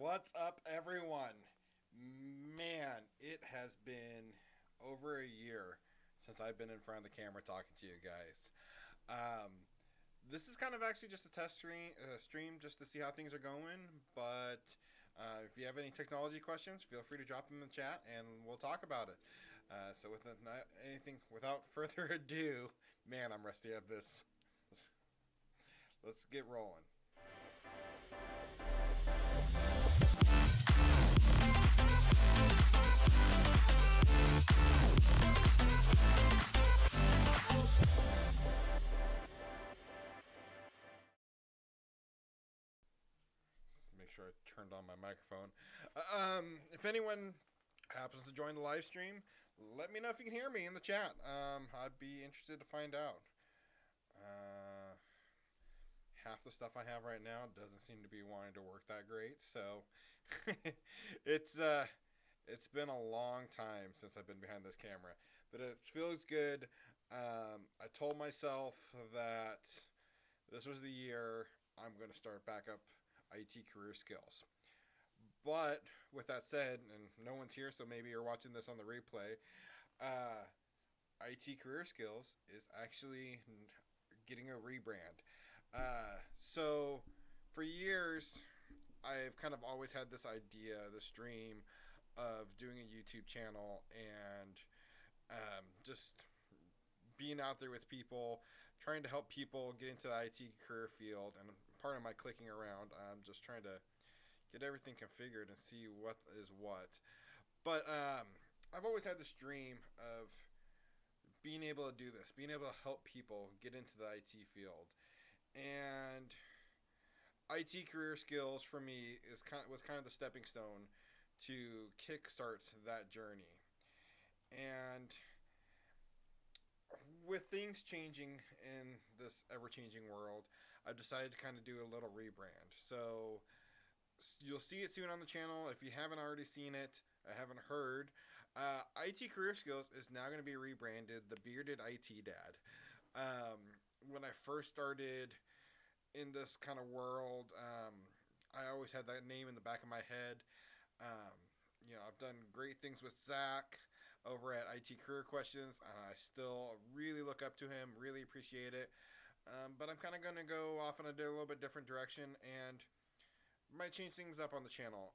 What's up, everyone? Man, it has been over a year since I've been in front of the camera talking to you guys. Um, this is kind of actually just a test stream just to see how things are going. But if you have any technology questions, feel free to drop them in the chat and we'll talk about it. Without further ado, man, I'm rusty at this. Let's get rolling. Make sure I turned on my microphone. If anyone happens to join the live stream, let me know if you can hear me in the chat. I'd be interested to find out. Half the stuff I have right now doesn't seem to be wanting to work that great, so it's it's been a long time since I've been behind this camera, but it feels good. I told myself that this was the year I'm going to start back up IT career skills. But with that said, and no one's here, so maybe you're watching this on the replay, uh, IT career skills is actually getting a rebrand. So for years, I've kind of always had this idea, this dream of doing a YouTube channel and just being out there with people, trying to help people get into the IT career field. And part of my clicking around, I'm just trying to get everything configured and see what is what. But I've always had this dream of being able to do this, being able to help people get into the IT field. And IT career skills for me was kind of the stepping stone to kickstart that journey. And with things changing in this ever-changing world, I've decided to kind of do a little rebrand. So you'll see it soon on the channel. If you haven't already seen it, I haven't heard, IT Career Skills is now going to be rebranded the Bearded IT Dad. When I first started in this kind of world, I always had that name in the back of my head. I've done great things with Zach over at IT Career Questions, and I still really look up to him, really appreciate it. But I'm kind of going to go off in a little bit different direction and might change things up on the channel.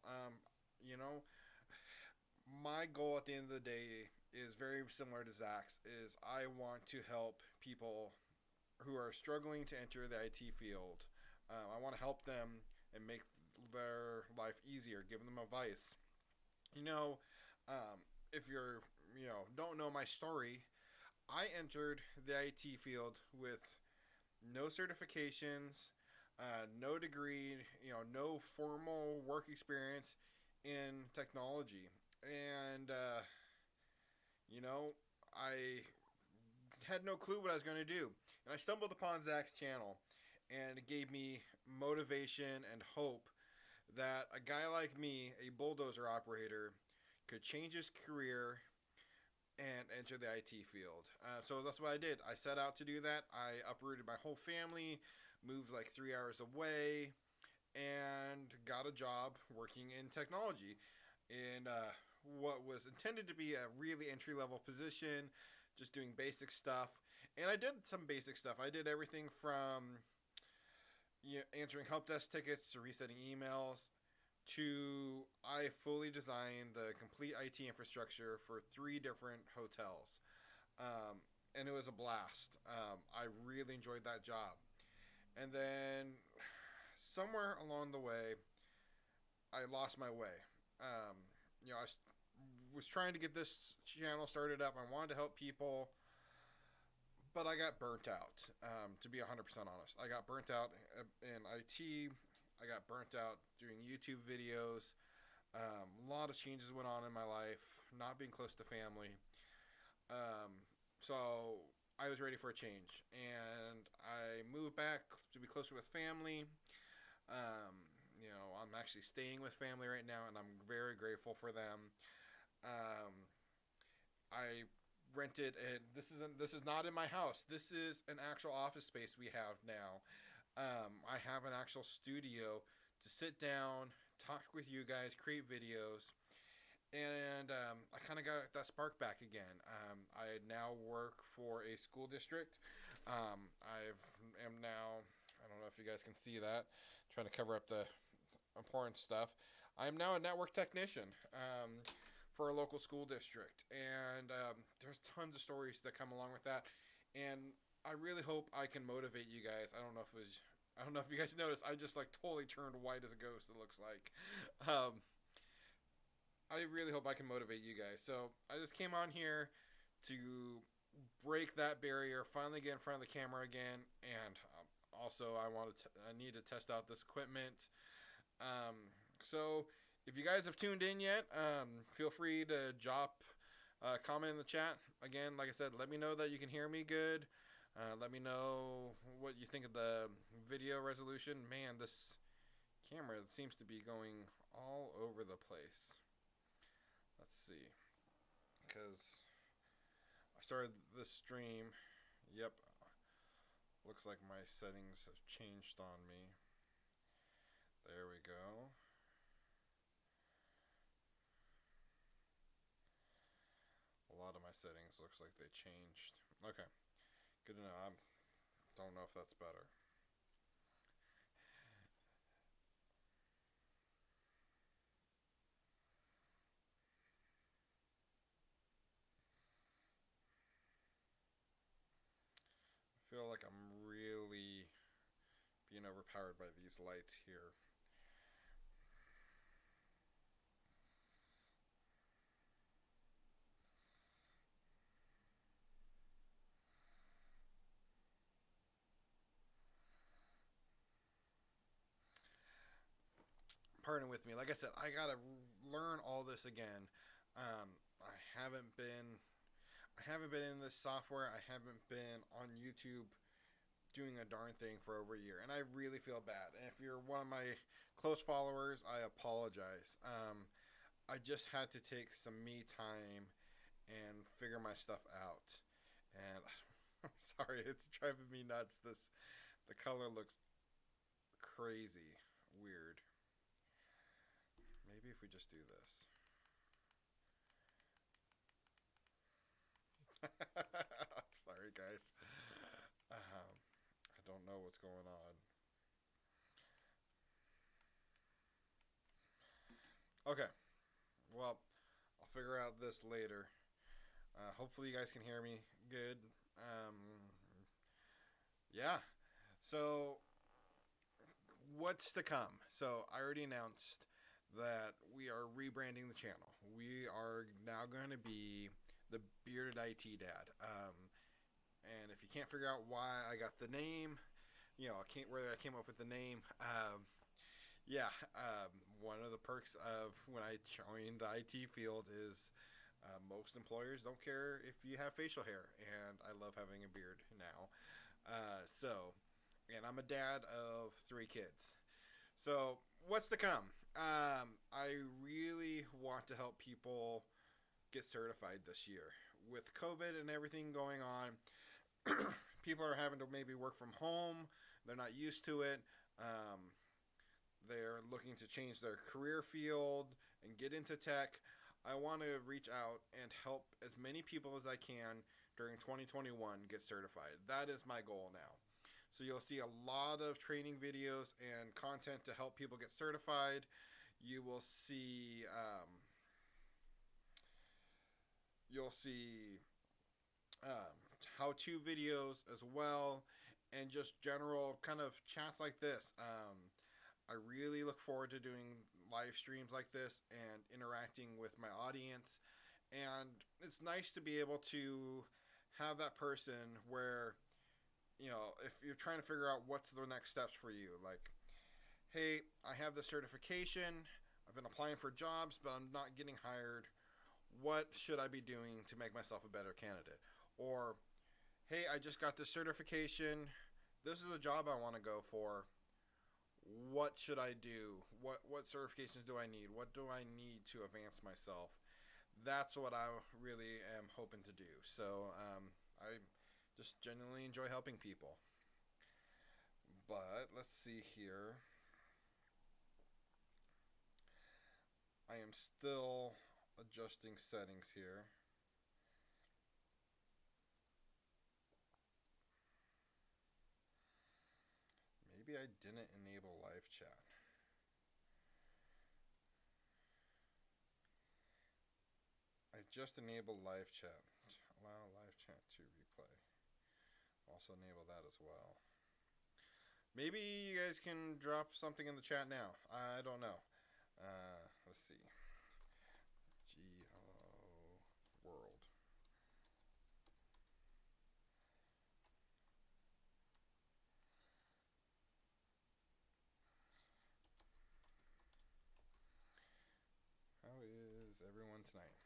My goal at the end of the day is very similar to Zach's, is I want to help people who are struggling to enter the IT field. I want to help them and make their life easier, give them advice. If you're, don't know my story, I entered the IT field with no certifications, no degree, no formal work experience in technology. And, I had no clue what I was going to do. And I stumbled upon Zach's channel, and it gave me motivation and hope that a guy like me, a bulldozer operator, could change his career and enter the IT field. So that's what I did. I set out to do that. I uprooted my whole family, moved like 3 hours away, and got a job working in technology in what was intended to be a really entry-level position, just doing basic stuff. And I did some basic stuff. I did everything from answering help desk tickets to resetting emails to I fully designed the complete IT infrastructure for 3 different hotels. And it was a blast. I really enjoyed that job. And then somewhere along the way, I lost my way. I was trying to get this channel started up. I wanted to help people, but I got burnt out, to be 100% honest. I got burnt out in IT. I got burnt out doing YouTube videos. A lot of changes went on in my life, not being close to family. So I was ready for a change, and I moved back to be closer with family. I'm actually staying with family right now, and I'm very grateful for them. I rented, and this is not in my house. This is an actual office space we have now. I have an actual studio to sit down, talk with you guys, create videos, and I kind of got that spark back again. I now work for a school district. I am now. I don't know if you guys can see that. I'm trying to cover up the important stuff. I am now a network technician for a local school district, and there's tons of stories that come along with that. And I really hope I can motivate you guys. I don't know if it was. I don't know if you guys noticed. I just like totally turned white as a ghost. It looks like. I really hope I can motivate you guys. So I just came on here to break that barrier, finally get in front of the camera again, and also I need to test out this equipment. So if you guys have tuned in yet, feel free to drop a comment in the chat. Again, like I said, let me know that you can hear me good. Let me know what you think of the video resolution. Man, this camera seems to be going all over the place. Let's see, because I started this stream. Yep, looks like my settings have changed on me. There we go. A lot of my settings looks like they changed. Okay, good to know. I don't know if that's better. I feel like I'm really being overpowered by these lights here. Pardon with me. Like I said, I gotta learn all this again. I haven't been in this software. I haven't been on YouTube doing a darn thing for over a year, and I really feel bad. And if you're one of my close followers, I apologize. I just had to take some me time and figure my stuff out. And I'm sorry, it's driving me nuts. The color looks crazy, weird. Maybe if we just do this. I'm sorry, guys. I don't know what's going on. Okay. Well, I'll figure out this later. Hopefully, you guys can hear me good. Yeah. So, what's to come? So, I already announced that we are rebranding the channel. We are now going to be the Bearded IT Dad. And if you can't figure out why I got the name, whether I came up with the name. Yeah, one of the perks of when I joined the IT field is most employers don't care if you have facial hair, and I love having a beard now. And I'm a dad of 3 kids. So, what's to come? I really want to help people get certified this year. With COVID and everything going on, people are having to maybe work from home. They're not used to it. They're looking to change their career field and get into tech. I want to reach out and help as many people as I can during 2021 get certified. That is my goal now. So you'll see a lot of training videos and content to help people get certified. You will see how-to videos as well, and just general kind of chats like this. I really look forward to doing live streams like this and interacting with my audience. And it's nice to be able to have that person where, if you're trying to figure out what's the next steps for you, like, hey, I have the certification, I've been applying for jobs, but I'm not getting hired. What should I be doing to make myself a better candidate? Or, hey, I just got this certification, this is a job I want to go for. What should I do? What certifications do I need? What do I need to advance myself? That's what I really am hoping to do. So I just genuinely enjoy helping people. But let's see here. am still adjusting settings here. Maybe I didn't enable live chat. I just enabled live chat. Allow live chat to replay. Also enable that as well. Maybe you guys can drop something in the chat now. I don't know. Let's see. World. How is everyone tonight?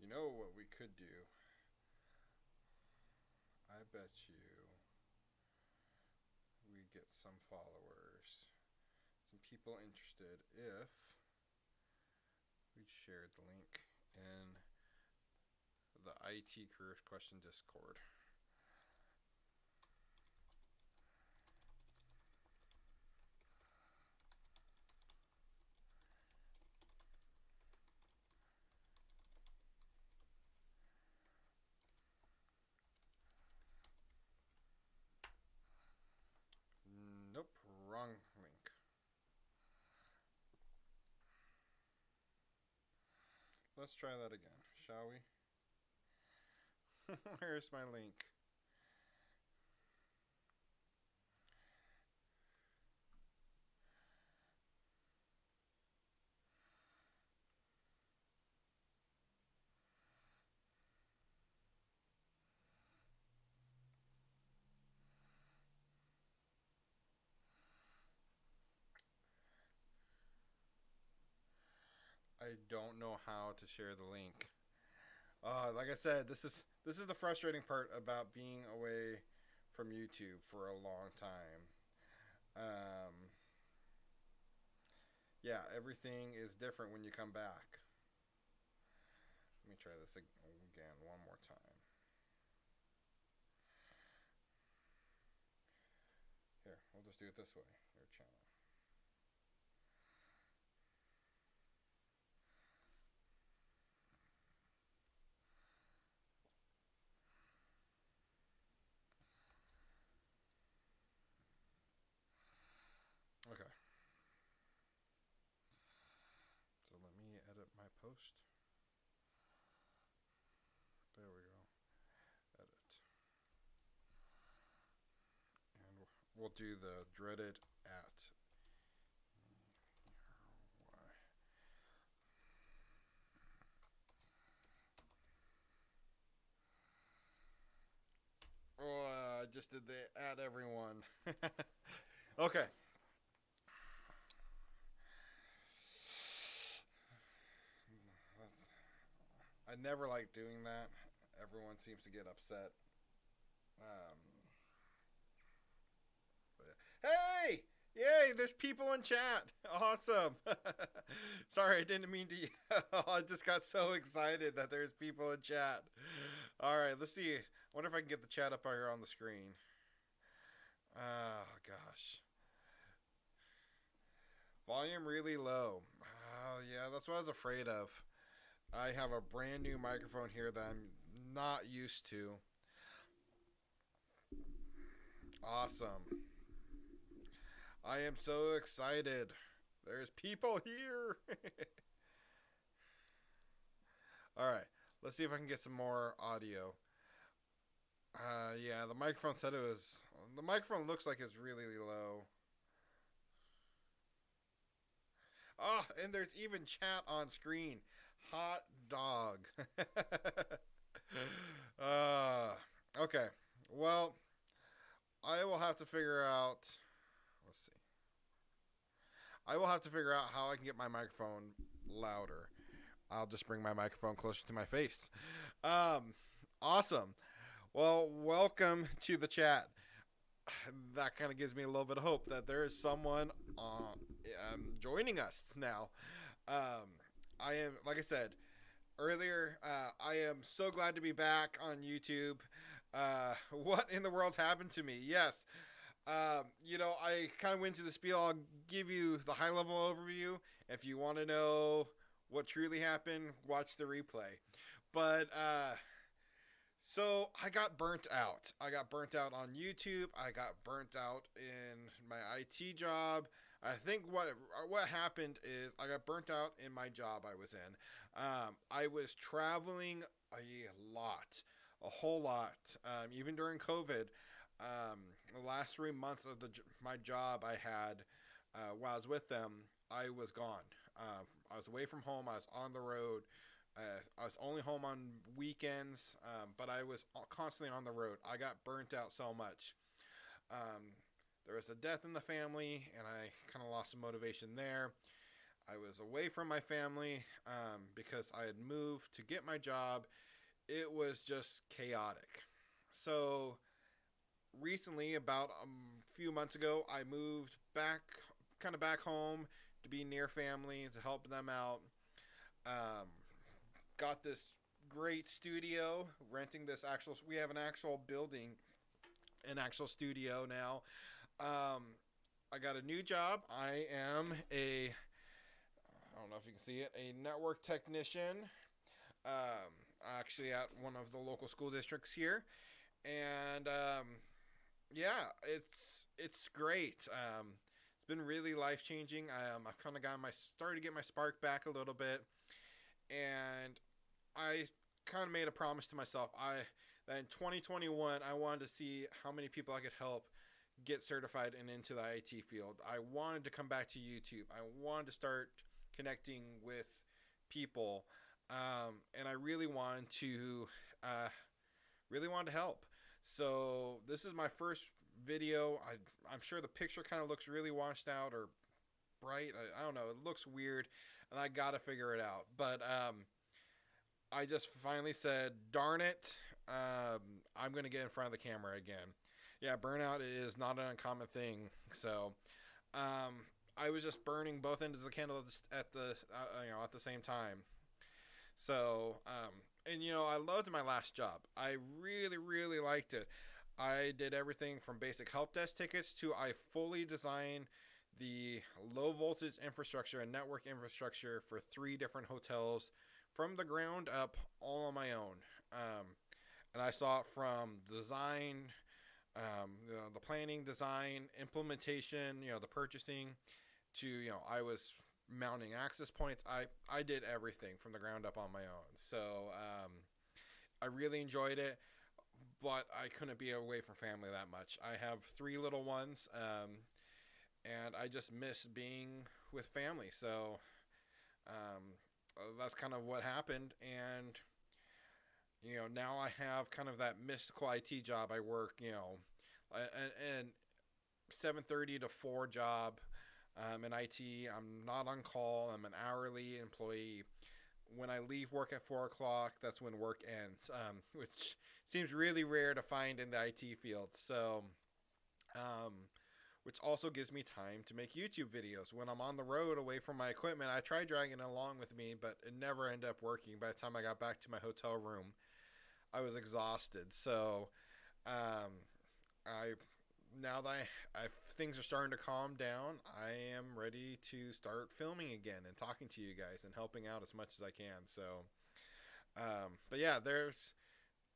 You know what we could do? I bet you we get some followers, some people interested if we shared the link in the IT Careers Question Discord. Nope, wrong link. Let's try that again, shall we? Where's my link? I don't know how to share the link. Like I said, this is the frustrating part about being away from YouTube for a long time. Yeah, everything is different when you come back. Let me try this again one more time. Here, we'll just do it this way. Your channel. Okay. So let me edit my post. There we go. Edit. And we'll do the dreaded at. Oh, I just did the at everyone. Okay. I never like doing that. Everyone seems to get upset. Hey! Yay, there's people in chat. Awesome. Sorry, I didn't mean to yell. I just got so excited that there's people in chat. All right, let's see. I wonder if I can get the chat up here on the screen. Oh, gosh. Volume really low. Oh, yeah, that's what I was afraid of. I have a brand new microphone here that I'm not used to. Awesome. I am so excited. There's people here. All right, let's see if I can get some more audio. Yeah, the microphone said it was. The microphone looks like it's really low. Oh, and there's even chat on screen. Hot dog. Okay. Well, I will have to figure out. Let's see. I will have to figure out how I can get my microphone louder. I'll just bring my microphone closer to my face. Awesome. Well, welcome to the chat. That kind of gives me a little bit of hope that there is someone joining us now. I am, like I said, earlier. I am so glad to be back on YouTube. What in the world happened to me? Yes. I kind of went to the spiel. I'll give you the high level overview. If you want to know what truly happened, watch the replay. But so I got burnt out. I got burnt out on YouTube. I got burnt out in my IT job. I think what happened is I got burnt out in my job I was in. I was traveling a lot, a whole lot, even during COVID. The last 3 months of my job I had while I was with them, I was gone. I was away from home. I was on the road. I was only home on weekends, but I was constantly on the road. I got burnt out so much. There was a death in the family, and I kind of lost some motivation there. I was away from my family because I had moved to get my job. It was just chaotic. So recently, about a few months ago, I moved back home to be near family to help them out. Um, got this great studio, renting this actual. We have an actual building, an actual studio now. Um, I got a new job. I am I don't know if you can see it, a network technician. Actually, at one of the local school districts here, and yeah, it's great. It's been really life changing. I've kind of started to get my spark back a little bit, and I kind of made a promise to myself. That in 2021 I wanted to see how many people I could help get certified and into the IT field. I wanted to come back to YouTube. I wanted to start connecting with people, and I really wanted to help. So this is my first video. I'm sure the picture kind of looks really washed out or bright. I don't know. It looks weird, and I got to figure it out. But I just finally said, darn it, I'm going to get in front of the camera again. Yeah, burnout is not an uncommon thing. So I was just burning both ends of the candle at the same time. So I loved my last job. I really, really liked it. I did everything from basic help desk tickets to I fully designed the low voltage infrastructure and network infrastructure for 3 different hotels from the ground up, all on my own. And I saw it from design, the planning, design, implementation, the purchasing, to I was mounting access points. I did everything from the ground up on my own. So I really enjoyed it, but I couldn't be away from family that much. I have 3 little ones, and I just miss being with family. So that's kind of what happened. And now I have kind of that mystical IT job. I work and 7:30 to 4 job in IT. I'm not on call. I'm an hourly employee. When I leave work at 4 o'clock, that's when work ends, which seems really rare to find in the IT field. So, which also gives me time to make YouTube videos. When I'm on the road away from my equipment, I tried dragging it along with me, but it never ended up working. By the time I got back to my hotel room, I was exhausted. So, I now that things are starting to calm down, I am ready to start filming again and talking to you guys and helping out as much as I can. So, but yeah, there's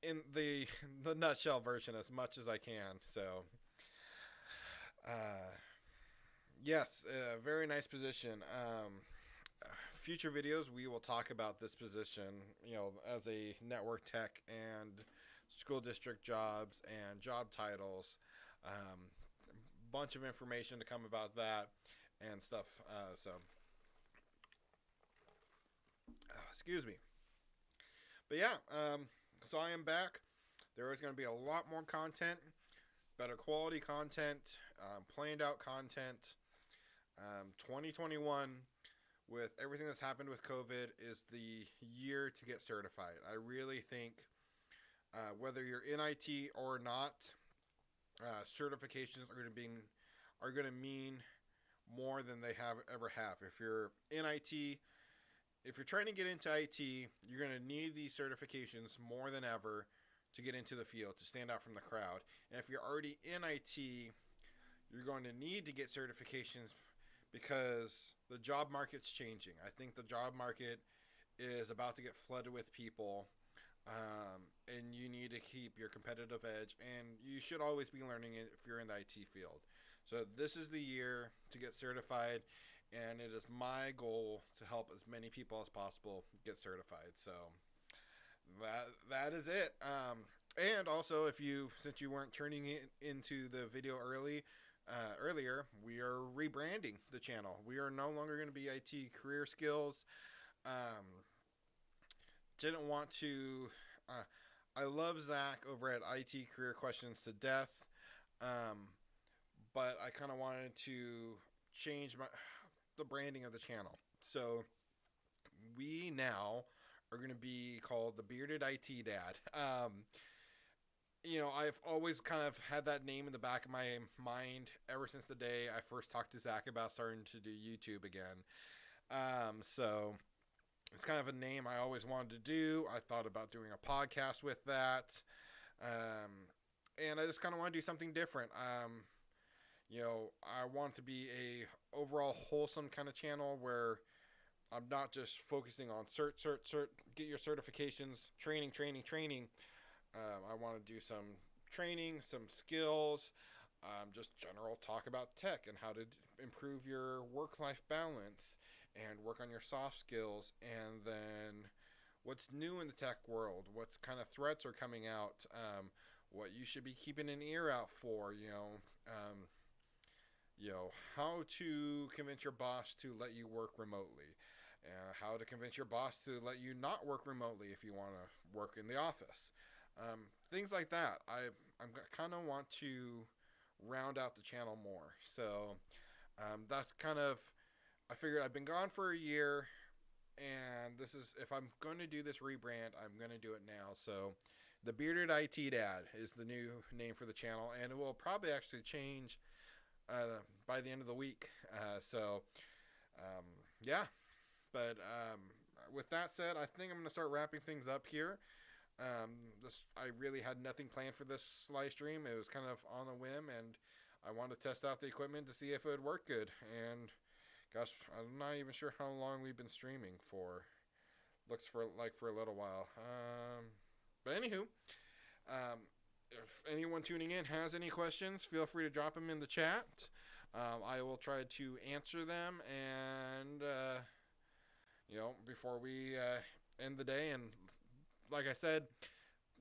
in the nutshell version as much as I can. So, yes, very nice position. Future videos we will talk about this position, as a network tech and school district jobs and job titles. Bunch of information to come about that and stuff. Excuse me. But yeah, so I am back. There is going to be a lot more content, better quality content, planned out content. 2021, with everything that's happened with COVID, is the year to get certified. I really think whether you're in IT or not, certifications are going to mean more than they have ever have. If you're in IT, if you're trying to get into IT, you're going to need these certifications more than ever to get into the field, to stand out from the crowd. And if you're already in IT, you're going to need to get certifications because the job market's changing. I think the job market is about to get flooded with people, and you need to keep your competitive edge. And you should always be learning it if you're in the IT field. So this is the year to get certified, and it is my goal to help as many people as possible get certified. So that is it. And also, if you since you weren't turning it into the video earlier, we are rebranding the channel. We are no longer going to be IT career skills. Didn't want to. I love Zach over at IT Career Questions to death, but I kind of wanted to change the branding of the channel. So we now are going to be called the Bearded IT Dad. I've always kind of had that name in the back of my mind ever since the day I first talked to Zach about starting to do YouTube again. So it's kind of a name I always wanted to do. I thought about doing a podcast with that. And I just kind of want to do something different. I want to be a overall wholesome kind of channel where I'm not just focusing on cert, get your certifications, training. I want to do some training, some skills, just general talk about tech and how to improve your work-life balance and work on your soft skills, and then what's new in the tech world, what kind of threats are coming out, what you should be keeping an ear out for, how to convince your boss to let you work remotely, how to convince your boss to let you not work remotely if you want to work in the office. Things like that. I kind of want to round out the channel more. So that's kind of, I figured I've been gone for a year, and this is, if I'm going to do this rebrand, I'm going to do it now. So the Bearded IT Dad is the new name for the channel, and it will probably actually change by the end of the week. Yeah. But with that said, I think I'm going to start wrapping things up here. I really had nothing planned for this live stream. It was kind of on a whim, and I wanted to test out the equipment to see if it would work good. And gosh, I'm not even sure how long we've been streaming for. Looks for a little while. But anywho, if anyone tuning in has any questions, feel free to drop them in the chat. I will try to answer them, and before we end the day. And like I said,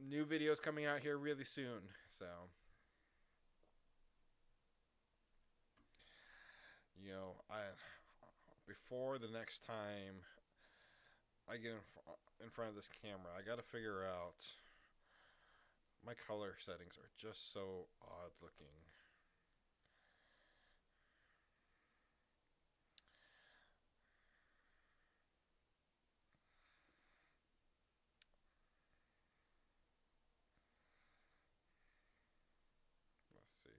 new videos coming out here really soon. So, before the next time I get in front of this camera, I got to figure out, my color settings are just so odd looking. Let's see.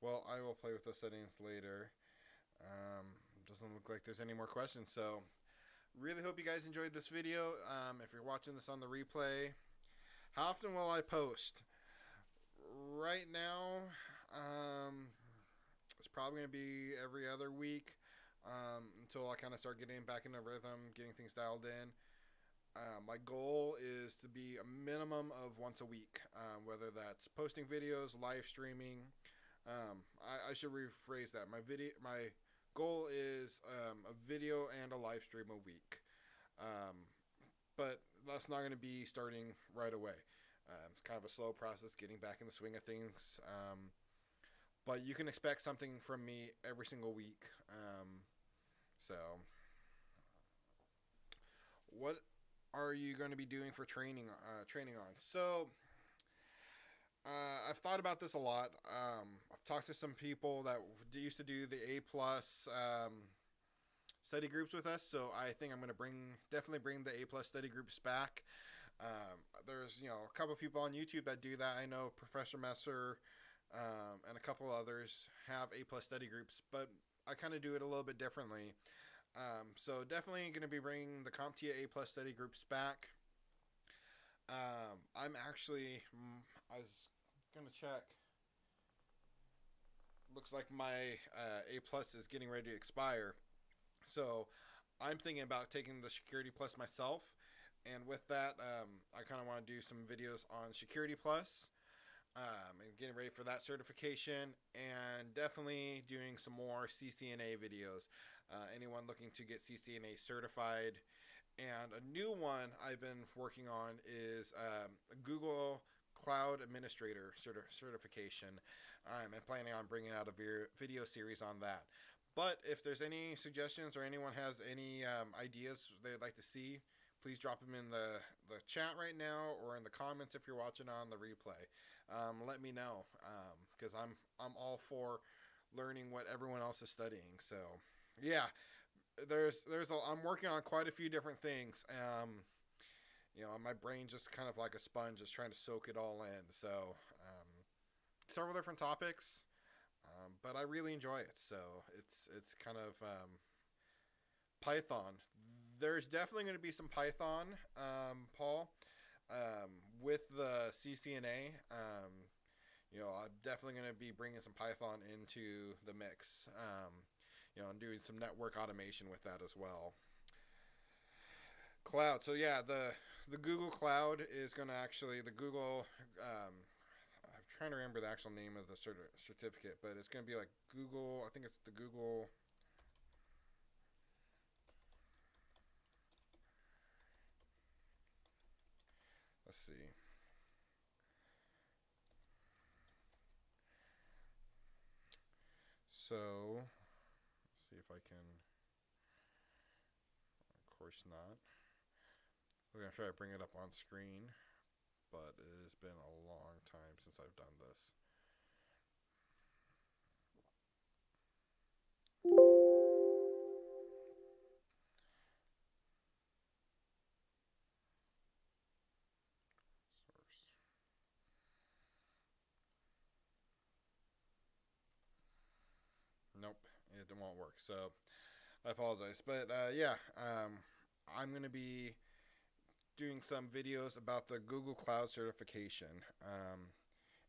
Well, I will play with those settings later. Doesn't look like there's any more questions, so really hope you guys enjoyed this video. If you're watching this on the replay, how often will I post? Right now, it's probably going to be every other week, until I kind of start getting back into rhythm, getting things dialed in. My goal is to be a minimum of once a week, whether that's posting videos, live streaming. I should rephrase that. My goal is a video and a live stream a week, but that's not going to be starting right away. It's kind of a slow process getting back in the swing of things, but you can expect something from me every single week. So what are you going to be doing for training on? So I've thought about this a lot. I've talked to some people that used to do the A plus study groups with us, so I think I'm going to definitely bring the A plus study groups back. There's a couple of people on YouTube that do that. I know Professor Messer and a couple others have A plus study groups, but I kind of do it a little bit differently. So definitely going to be bringing the CompTIA A plus study groups back. I'm actually, I was gonna check. Looks like my A plus is getting ready to expire, so I'm thinking about taking the Security Plus myself. And with that, I kind of want to do some videos on Security Plus, and getting ready for that certification, and definitely doing some more CCNA videos. Anyone looking to get CCNA certified. And a new one I've been working on is a Google Cloud Administrator certification. I'm planning on bringing out a video series on that. But if there's any suggestions or anyone has any ideas they'd like to see, please drop them in the chat right now or in the comments if you're watching on the replay. Let me know, because I'm all for learning what everyone else is studying. So yeah, I'm working on quite a few different things. My brain just kind of like a sponge, just trying to soak it all in. So several different topics, but I really enjoy it. So it's kind of Python. There's definitely going to be some Python, Paul, with the CCNA. I'm definitely going to be bringing some Python into the mix. And doing some network automation with that as well. Cloud. So yeah, the Google Cloud is going to actually the Google. I'm trying to remember the actual name of the certificate, but it's going to be like Google. I think it's the Google. Let's see. So, let's see if I can. Of course not. I'm going to try to bring it up on screen, but it has been a long time since I've done this. Nope, it won't work. So I apologize, but I'm going to be doing some videos about the Google Cloud certification,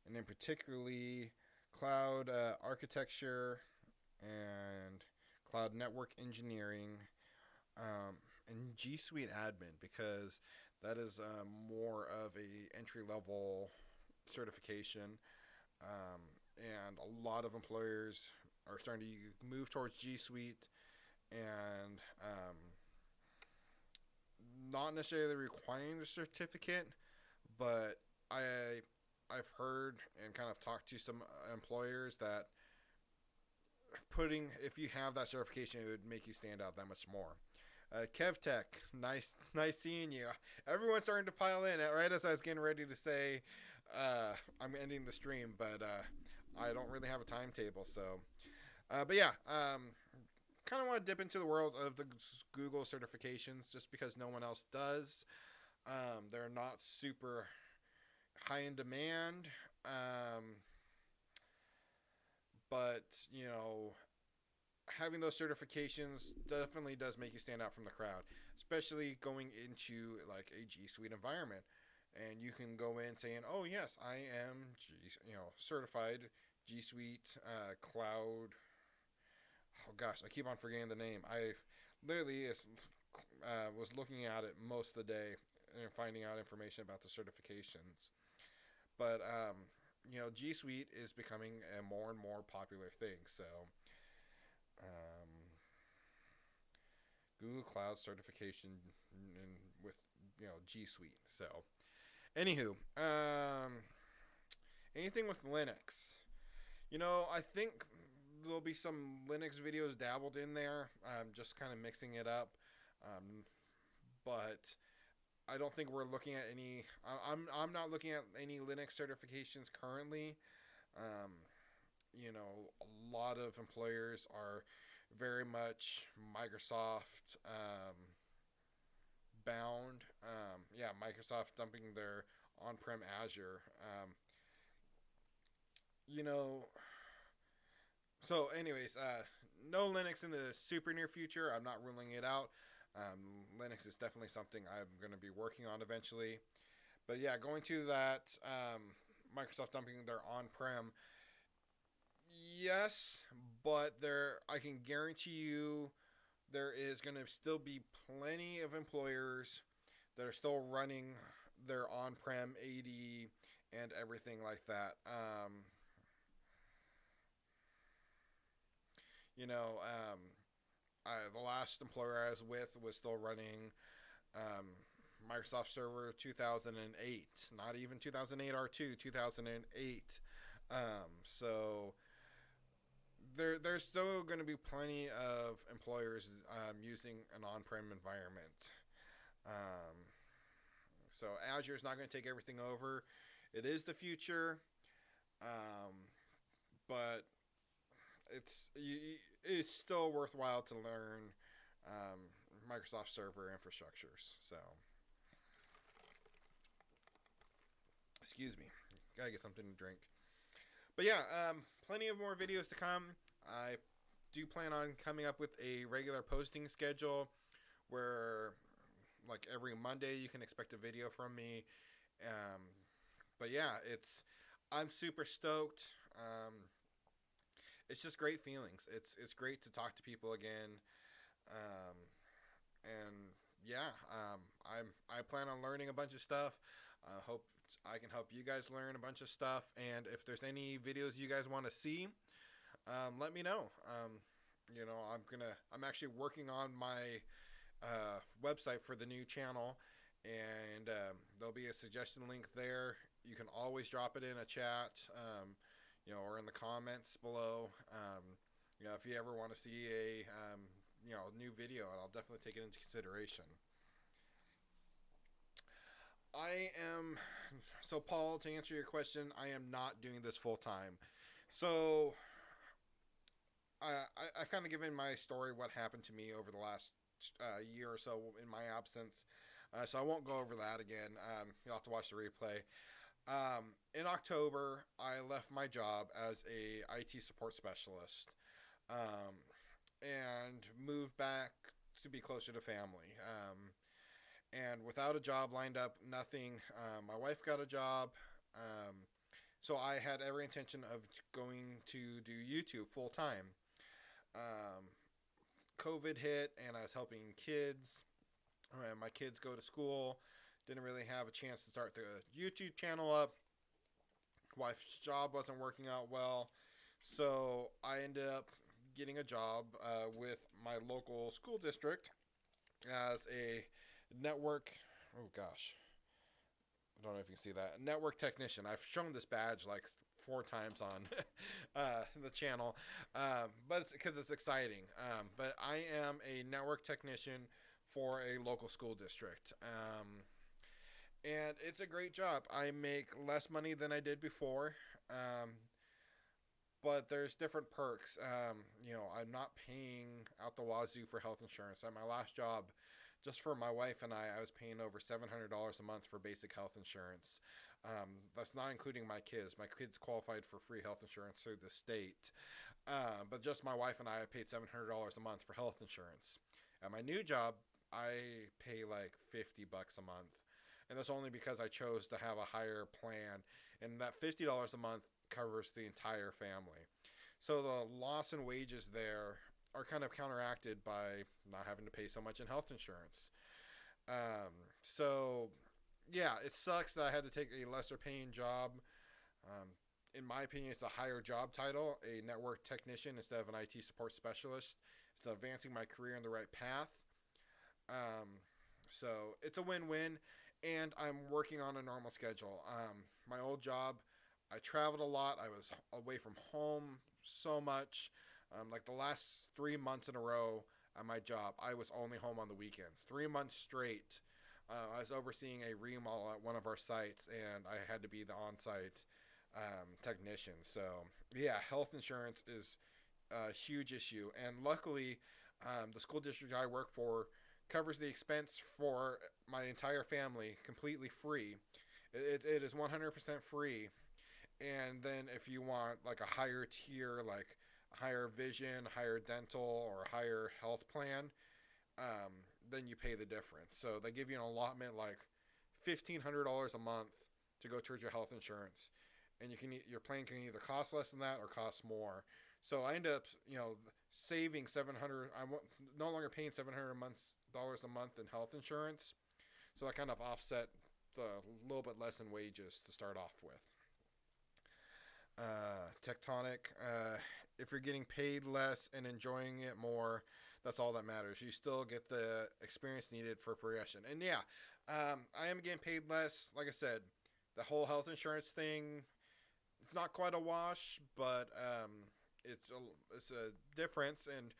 and in particularly cloud architecture and cloud network engineering, and G Suite admin, because that is more of a entry level certification, and a lot of employers are starting to move towards G Suite, and not necessarily requiring the certificate, but I've heard and kind of talked to some employers that if you have that certification, it would make you stand out that much more. KevTech, nice seeing you. Everyone's starting to pile in right as I was getting ready to say I'm ending the stream, but I don't really have a timetable. So, but yeah, kind of want to dip into the world of the Google certifications just because no one else does. They're not super high in demand, but having those certifications definitely does make you stand out from the crowd, especially going into like a G Suite environment. And you can go in saying, "Oh yes, I am certified G Suite cloud." Oh gosh, I keep on forgetting the name. I literally was looking at it most of the day and finding out information about the certifications. But G Suite is becoming a more and more popular thing. So Google Cloud certification with G Suite. So anywho, anything with Linux. I think there'll be some Linux videos dabbled in there. Just kind of mixing it up. But I don't think we're looking at any. I'm not looking at any Linux certifications currently. Um, a lot of employers are very much Microsoft bound. Yeah, Microsoft dumping their on-prem Azure. You know, so anyways, no Linux in the super near future. I'm not ruling it out. Linux is definitely something I'm going to be working on eventually. But yeah, going to that Microsoft dumping their on-prem. Yes, but there I can guarantee you there is going to still be plenty of employers that are still running their on-prem AD and everything like that. You know, the last employer I was with was still running um, Microsoft Server 2008, not even 2008 R2, 2008. So there's still going to be plenty of employers using an on-prem environment. Um, so Azure is not going to take everything over. It is the future, but it's still worthwhile to learn Microsoft Server infrastructures. So, excuse me, gotta get something to drink. But yeah, plenty of more videos to come. I do plan on coming up with a regular posting schedule where, like every Monday, you can expect a video from me. Um, but yeah, I'm super stoked. It's just great feelings. It's great to talk to people again, um, and yeah, I plan on learning a bunch of stuff. I hope I can help you guys learn a bunch of stuff. And if there's any videos you guys want to see, let me know. I'm actually working on my website for the new channel, and there'll be a suggestion link there. You can always drop it in a chat. Or in the comments below. If you ever want to see a, new video, I'll definitely take it into consideration. So Paul, to answer your question, I am not doing this full time. So, I've kind of given my story, what happened to me over the last year or so in my absence. So I won't go over that again. You'll have to watch the replay. In October, I left my job as a IT support specialist, and moved back to be closer to family. And without a job lined up, nothing. My wife got a job, so I had every intention of going to do YouTube full time. Um, COVID hit, and I was helping kids. My kids go to school. Didn't really have a chance to start the YouTube channel up. Wife's job wasn't working out well. So I ended up getting a job with my local school district as a network. Oh gosh. I don't know if you can see that. Network technician. I've shown this badge like 4 times on the channel, but it's because it's exciting. But I am a network technician for a local school district. And it's a great job. I make less money than I did before, but there's different perks. I'm not paying out the wazoo for health insurance. At my last job, just for my wife and I was paying over $700 a month for basic health insurance. That's not including my kids. My kids qualified for free health insurance through the state. But just my wife and I paid $700 a month for health insurance. At my new job, I pay like $50 a month. And that's only because I chose to have a higher plan. And that $50 a month covers the entire family. So the loss in wages there are kind of counteracted by not having to pay so much in health insurance. So, yeah, it sucks that I had to take a lesser paying job. In my opinion, it's a higher job title, a network technician instead of an IT support specialist. It's advancing my career in the right path. So it's a win-win. And I'm working on a normal schedule. My old job, I traveled a lot. I was away from home so much. Like the last 3 months in a row at my job, I was only home on the weekends. 3 months straight. I was overseeing a remodel at one of our sites, and I had to be the on-site technician. So yeah, health insurance is a huge issue, and luckily, the school district I work for covers the expense for my entire family completely free. It is 100% free. And then if you want like a higher tier, like higher vision, higher dental, or higher health plan, then you pay the difference. So they give you an allotment like $1,500 a month to go towards your health insurance, and your plan can either cost less than that or cost more. So I end up saving 700. No longer paying $700 a month in health insurance. So that kind of offset the little bit less in wages to start off with. Tectonic. If you're getting paid less and enjoying it more, that's all that matters. You still get the experience needed for progression. And yeah, I am getting paid less. Like I said, the whole health insurance thing, it's not quite a wash, but it's a difference, and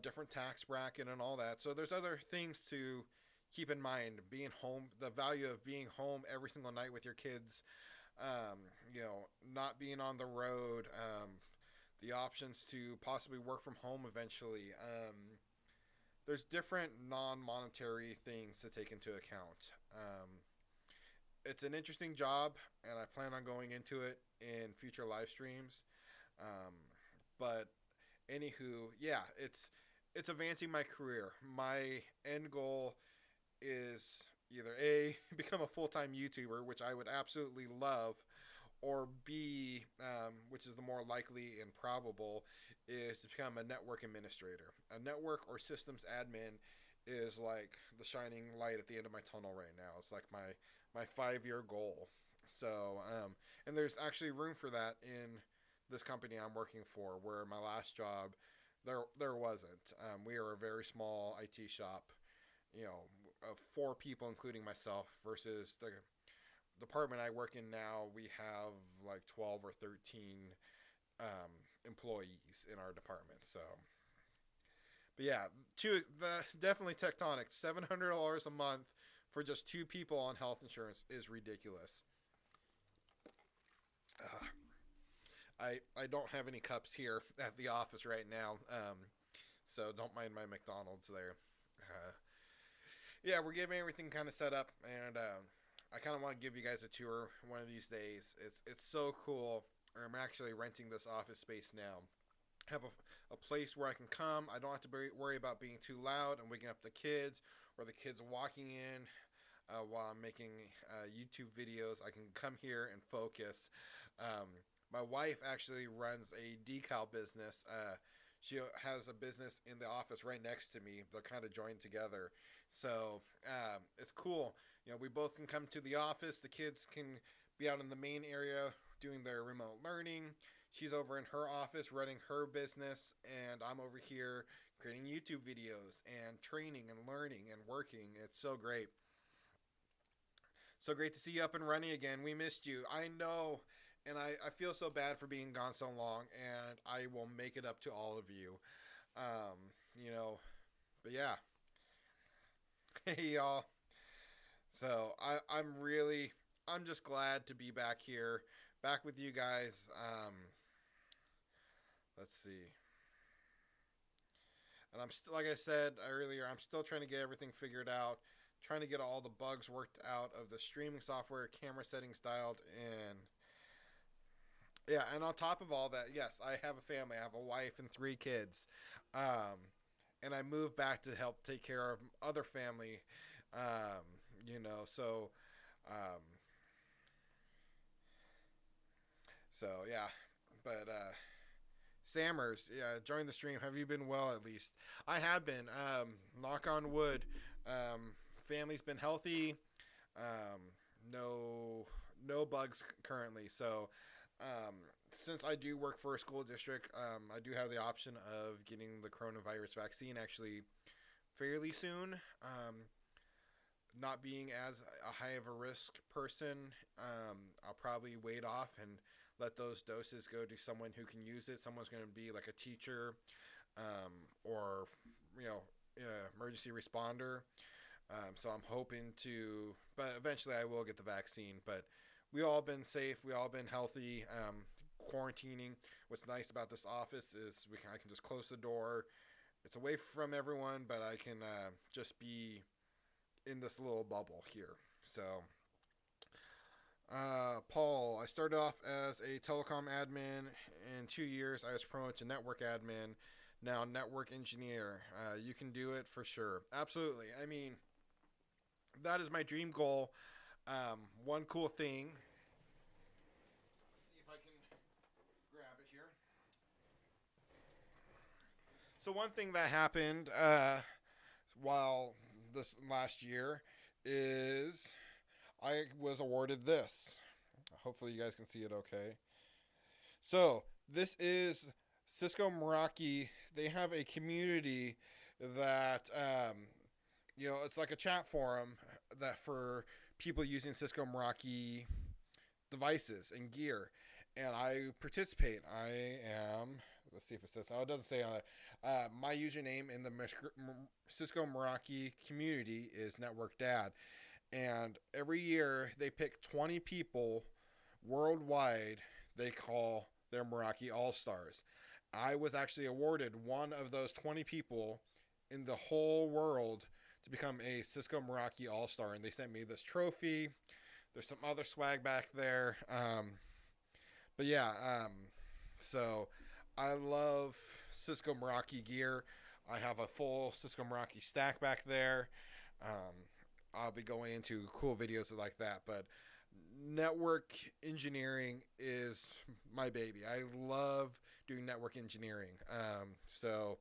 different tax bracket and all that. So there's other things to keep in mind. Being home, the value of being home every single night with your kids. Not being on the road. The options to possibly work from home eventually. There's different non-monetary things to take into account. It's an interesting job, and I plan on going into it in future live streams. But anywho, yeah, it's advancing my career. My end goal is either A, become a full-time YouTuber, which I would absolutely love, or B, which is the more likely and probable, is to become a network administrator. A network or systems admin is like the shining light at the end of my tunnel right now. It's like my 5-year goal. So, and there's actually room for that in this company I'm working for, where my last job, there wasn't. We are a very small IT shop, of 4 people, including myself, versus the department I work in now. We have like 12 or 13 employees in our department. So, but yeah, definitely Tectonic. $700 a month for just 2 people on health insurance is ridiculous. I don't have any cups here at the office right now, so don't mind my McDonald's there. Yeah, we're getting everything kind of set up, and I kind of want to give you guys a tour one of these days. It's so cool. I'm actually renting this office space now. I have a place where I can come. I don't have to worry about being too loud and waking up the kids, or the kids walking in while I'm making YouTube videos. I can come here and focus. My wife actually runs a decal business. She has a business in the office right next to me. They're kind of joined together. So it's cool. We both can come to the office. The kids can be out in the main area doing their remote learning. She's over in her office running her business, and I'm over here creating YouTube videos and training and learning and working. It's so great. So great to see you up and running again. We missed you. I know, and I feel so bad for being gone so long, and I will make it up to all of you. But yeah. Hey, y'all. So I'm just glad to be back here, back with you guys. Let's see. And I'm still, like I said earlier, I'm still trying to get everything figured out, trying to get all the bugs worked out of the streaming software, camera settings dialed in. Yeah, and on top of all that, yes, I have a family. I have a wife and 3 kids. And I moved back to help take care of other family, so, yeah, but, Sammers, yeah, join the stream. Have you been well, at least? I have been, knock on wood. Family's been healthy. No bugs currently. So, since I do work for a school district, I do have the option of getting the coronavirus vaccine actually fairly soon. Not being as a high of a risk person, I'll probably wait off and let those doses go to someone who can use it. Someone's going to be like a teacher, or emergency responder. So I'm hoping to, but eventually I will get the vaccine. But we all been safe. We all been healthy. Quarantining. What's nice about this office is I can just close the door. It's away from everyone, but I can just be in this little bubble here. So, Paul, I started off as a telecom admin. In 2 years, I was promoted to network admin. Now, network engineer. You can do it for sure. Absolutely. I mean, that is my dream goal. One cool thing. Let's see if I can grab it here. So one thing that happened while this last year is I was awarded this. Hopefully you guys can see it okay. So this is Cisco Meraki. They have a community that it's like a chat forum that for people using Cisco Meraki devices and gear, and I participate. I am. Let's see if it says. Oh, it doesn't say on it. My username in the Cisco Meraki community is Network Dad, and every year they pick 20 people worldwide. They call their Meraki All Stars. I was actually awarded one of those 20 people in the whole world to become a Cisco Meraki All Star, and they sent me this trophy. There's some other swag back there, but yeah. So I love Cisco Meraki gear. I have a full Cisco Meraki stack back there. I'll be going into cool videos like that, but network engineering is my baby. I love doing network engineering. So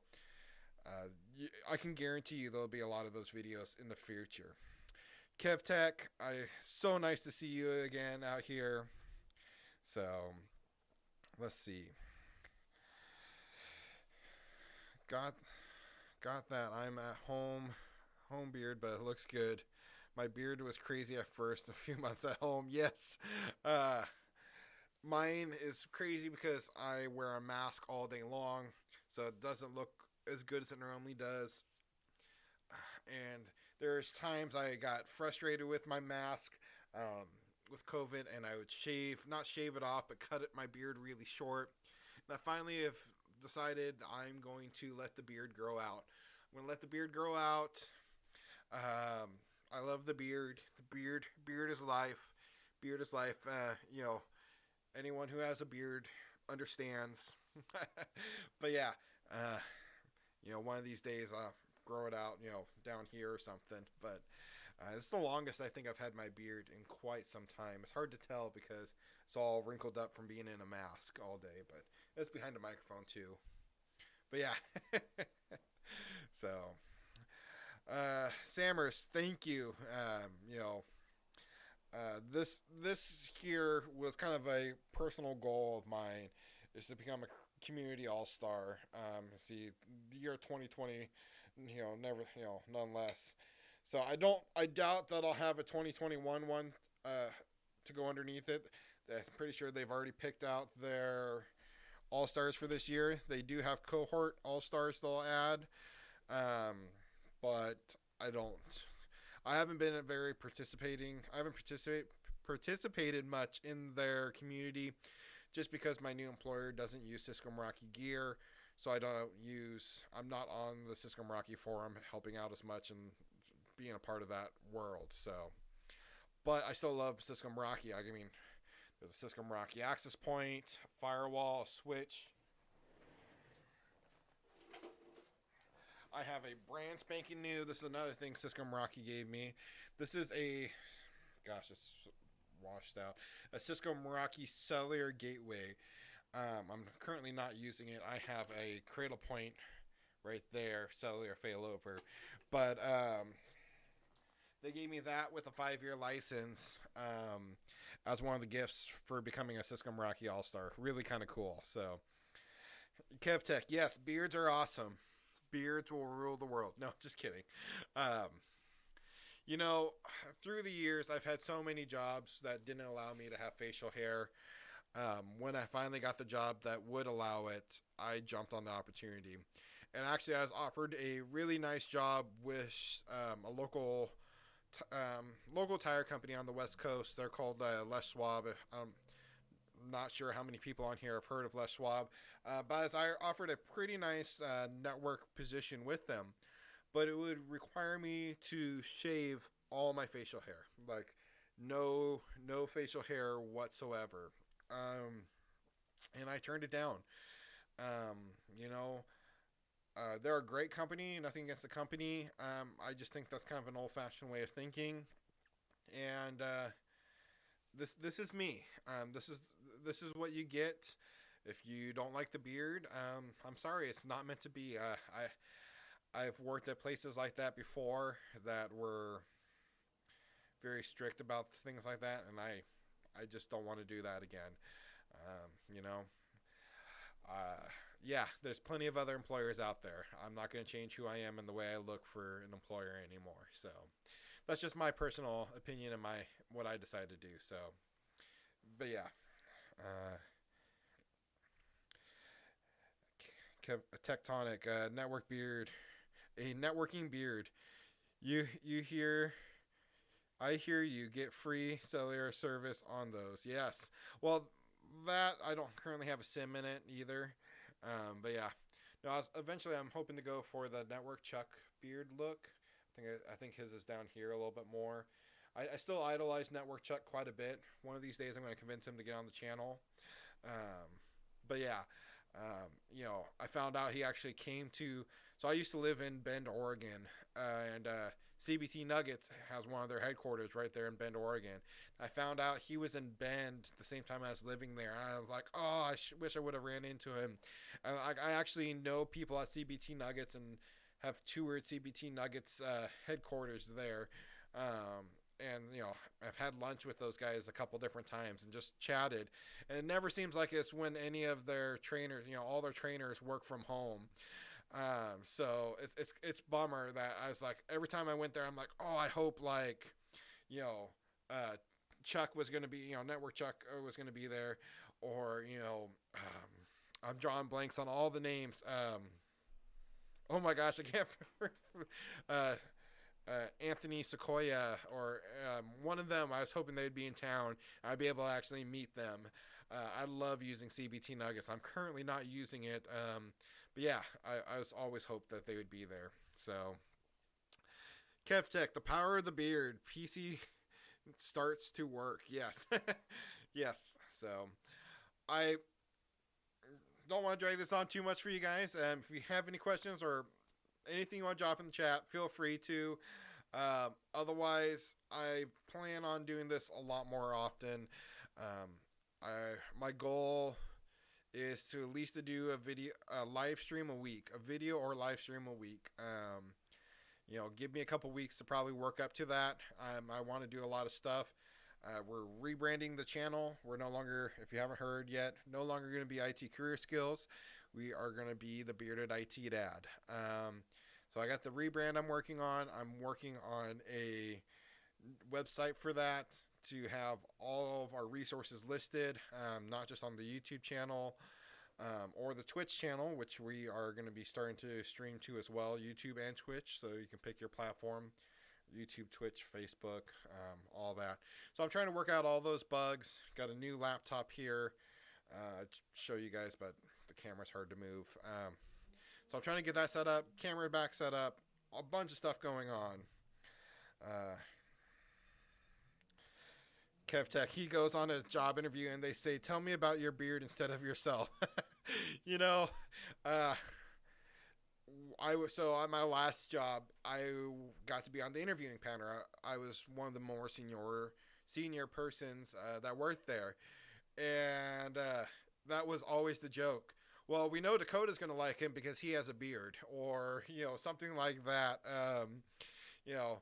I can guarantee you there'll be a lot of those videos in the future. KevTech, so nice to see you again out here. So let's see. Got that. I'm at home beard, but it looks good. My beard was crazy at first, a few months at home. Yes. Mine is crazy because I wear a mask all day long, so it doesn't look as good as it normally does. And there's times I got frustrated with my mask with COVID, and I would not shave it off, but cut my beard really short. And I finally have decided I'm going to let the beard grow out. I'm going to let the beard grow out. I love the beard. Beard is life. Beard is life. Anyone who has a beard understands. But yeah, one of these days I'll grow it out, down here or something. But it's the longest I think I've had my beard in quite some time. It's hard to tell because it's all wrinkled up from being in a mask all day, but it's behind a microphone too. But yeah. So, Sammers, thank you. This here was kind of a personal goal of mine, is to become a community all-star. See, the year 2020, none less. So I doubt that I'll have a 2021 one to go underneath it. I'm pretty sure they've already picked out their all-stars for this year. They do have cohort all-stars they'll add, but I haven't been very participating. I haven't participated much in their community just because my new employer doesn't use Cisco Meraki gear, so I'm not on the Cisco Meraki forum helping out as much and being a part of that world. So, but I still love Cisco Meraki. I mean, there's a Cisco Meraki access point, a firewall, a switch. I have a brand spanking new. This is another thing Cisco Meraki gave me. This is it's washed out. A Cisco Meraki cellular gateway. I'm currently not using it. I have a cradle point right there, cellular failover. But they gave me that with a 5-year license as one of the gifts for becoming a Cisco Meraki All-Star. Really kind of cool. So, KevTech, yes, beards are awesome. Beards will rule the world. No, just kidding. Through the years, I've had so many jobs that didn't allow me to have facial hair. When I finally got the job that would allow it, I jumped on the opportunity. And actually, I was offered a really nice job with a local local tire company on the West Coast. They're called Les Schwab. I'm not sure how many people on here have heard of Les Schwab, but I offered a pretty nice network position with them, but it would require me to shave all my facial hair, like no facial hair whatsoever. Um, and I turned it down. Um, you know, they're a great company. Nothing against the company. I just think that's kind of an old-fashioned way of thinking. And this is me. This is what you get if you don't like the beard. I'm sorry, it's not meant to be. I've worked at places like that before that were very strict about things like that, and I just don't want to do that again. You know, uh, yeah, there's plenty of other employers out there. I'm not going to change who I am and the way I look for an employer anymore. So that's just my personal opinion and my what I decided to do. So, but yeah, uh, tectonic network beard, a networking beard. You hear? I hear you. Get free cellular service on those. Yes. Well, that I don't currently have a sim in it either. But yeah, no. Eventually, I'm hoping to go for the network Chuck beard look. I think his is down here a little bit more. I still idolize Network Chuck quite a bit. One of these days, I'm going to convince him to get on the channel. Um, but yeah, you know, I found out he actually came to. So I used to live in Bend, Oregon, and CBT Nuggets has one of their headquarters right there in Bend, Oregon. I found out he was in Bend the same time I was living there. I was like, oh, wish I would have ran into him. And I actually know people at CBT Nuggets and have toured CBT Nuggets headquarters there. And, you know, I've had lunch with those guys a couple different times and just chatted. And it never seems like it's when any of their trainers, you know, all their trainers work from home. So it's bummer that I was like, every time I went there, I'm like, oh, I hope like, you know, Chuck was going to be, you know, Network Chuck was going to be there, or, you know, I'm drawing blanks on all the names. Oh my gosh, I can't remember. Anthony Sequoia or one of them. I was hoping they'd be in town. I'd be able to actually meet them. I love using CBT Nuggets. I'm currently not using it. But yeah, I was always hoped that they would be there. So, KevTech, the power of the beard. PC starts to work. Yes. Yes. So, I don't want to drag this on too much for you guys. If you have any questions or anything you want to drop in the chat, feel free to. Otherwise, I plan on doing this a lot more often. My goal is to at least to do a live stream a week, a video or live stream a week. You know, give me a couple weeks to probably work up to that. I want to do a lot of stuff. We're rebranding the channel. We're no longer, if you haven't heard yet, no longer going to be IT Career Skills. We are going to be the Bearded IT Dad. So I got the rebrand I'm working on. I'm working on a website for that to have all of our resources listed, not just on the YouTube channel or the Twitch channel, which we are going to be starting to stream to as well, YouTube and Twitch, so you can pick your platform, YouTube, Twitch, Facebook, all that. So I'm trying to work out all those bugs. Got a new laptop here to show you guys, but the camera's hard to move. So I'm trying to get that set up, camera back set up, a bunch of stuff going on. KevTech, he goes on a job interview and they say, tell me about your beard instead of yourself. You know, so on my last job, I got to be on the interviewing panel. I was one of the more senior persons that worked there. And that was always the joke. Well, we know Dakota's going to like him because he has a beard, or, you know, something like that. You know,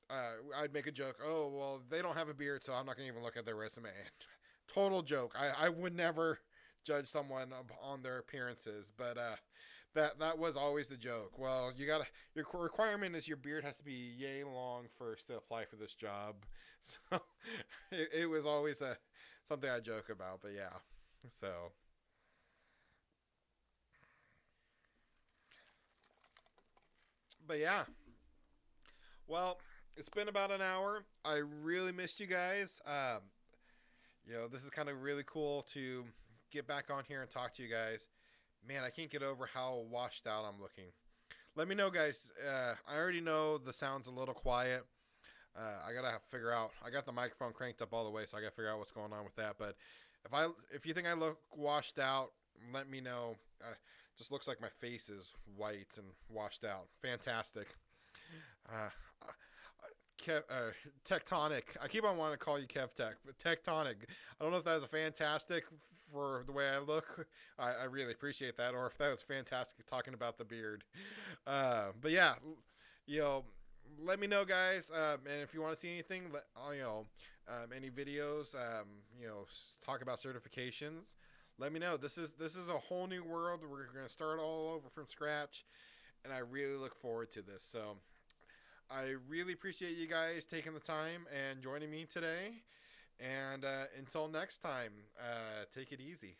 I'd make a joke. Oh, well, they don't have a beard, so I'm not going to even look at their resume. Total joke. I would never judge someone on their appearances, but that was always the joke. Well, your requirement is your beard has to be yay long first to apply for this job. So it was always something I joke about, but yeah. So. But yeah, well, it's been about an hour. I really missed you guys. This is kind of really cool to get back on here and talk to you guys. Man, I can't get over how washed out I'm looking. Let me know, guys. I already know the sound's a little quiet. I gotta figure out. I got the microphone cranked up all the way, so I gotta figure out what's going on with that. But if you think I look washed out, let me know. Just looks like my face is white and washed out. Fantastic. Uh, Tectonic. I keep on wanting to call you Kev Tech, but Tectonic. I don't know if that was a fantastic for the way I look. I really appreciate that, or if that was fantastic talking about the beard. But yeah, let me know, guys. And if you want to see anything, any videos, talk about certifications, let me know. This is a whole new world. We're gonna start all over from scratch, and I really look forward to this. So I really appreciate you guys taking the time and joining me today. And until next time, take it easy.